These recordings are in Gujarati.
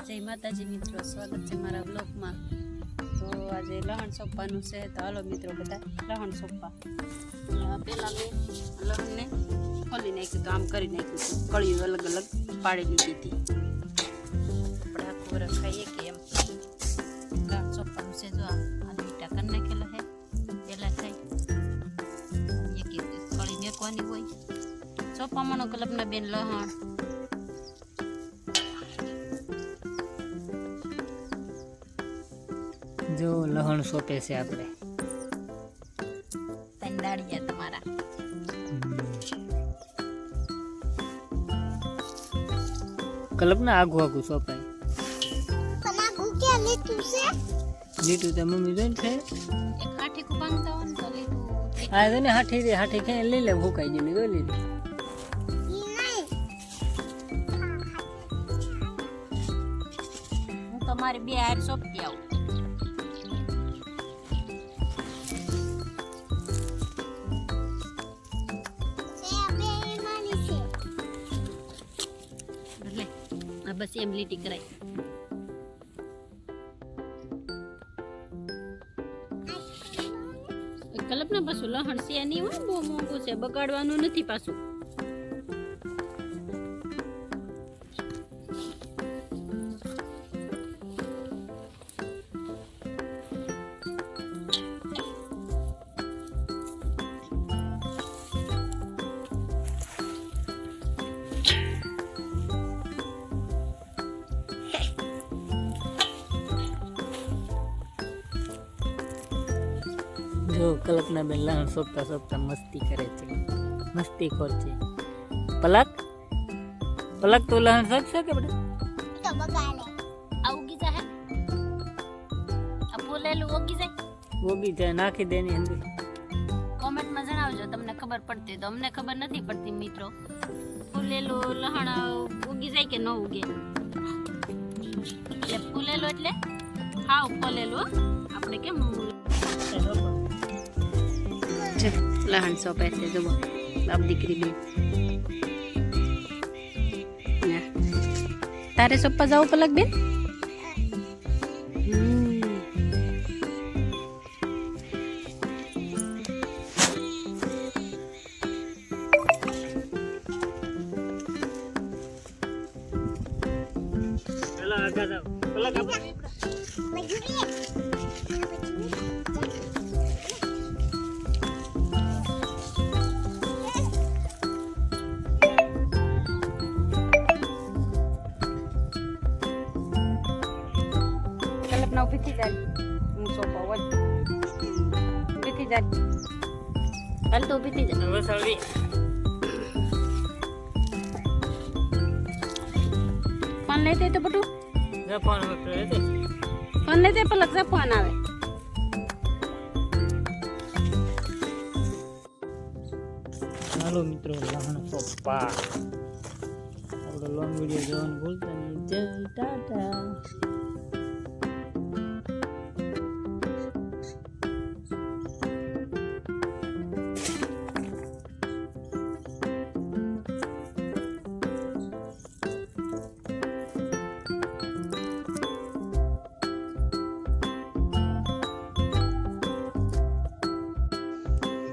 જય માતાજી મિત્રો, સ્વાગત છે મારા બ્લોગમાં। તો આજે લહણ સોંપવાનું છે, તો હાલો મિત્રો બધા લહણ સોંપવા। પહેલાં મેં લહણને ખોલી નાખ્યું, તો આમ કરી નાખ્યું હતું, કળીઓ અલગ અલગ પાડી લીધી હતી। આપણે આખું વરસ ખાઈએ કે એમ લહણ સોંપવાનું છે। જો આ મીઠા કરી નાખેલા છે, પહેલાં થાય એક એક કળી મેકવાની હોય। સોંપવાનો કલ્પના બેન લહણ જો લહણ સોંપે છે આપણે દાડિયા તમારા। કલ્પના આગું આગું સોંપાય। લીટું તો મમ્મી જોઈને છે એક હાઠી કો બાંધતા હોય ને તો લીધું આ જો ને હાઠી ખે લઈ લે ભૂકાઈ ગયેલી જોઈ લીધી। હું તો મારી બે હાર સોંપતી આવું। બસ એમ લીટી કરાય। કલ્પના પાછું લહણ છે નહીં હોય, બહુ મોંઘું છે, બગાડવાનું નથી પાછું। જો કલ્પના બેન લહણ સોંપતા સોંપતા મસ્તી કરે છે, મસ્તી ખોર છે। પલક પલક તો લહણ સોંપશે કે બેટા? આ ઉગી જાય, આ બોલેલું ઉગી જાય, ઓગી જાય નાખી દેની અંદર। કોમેન્ટમાં જણાવજો તમને ખબર પડતી, તો અમને ખબર નથી પડતી મિત્રો। ફૂલેલું લહણ ઉગી જાય કે ન ઉગે? એટલે ફૂલેલું એટલે હાવ ફૂલેલું, આપણે કેમ લહણ સોંપે છે જો બાપ દીકરી બે। તારે સોંપવા જાવ પલક બેન? પેલા આગા જાવ પલક આપણે ઉભી થઈ જાય, હું સોંપા હોય ઉભી થઈ જાય, હાલ તો ઉભી થઈ જાય। વસાવી ફોન લેતે તો બટુ જા ફોન લેતે ફોન લેતે પલક જા ફોન આવે। હાલો મિત્રો લહણ સોંપા। આપણો લોંગ વિડીયો જોવાનું ભૂલતા નહીં। જય ટાટા।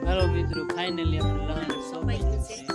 હાલો મિત્રો ફાઇનલી આપણે લહણ સોંપાઈ ગયું છે।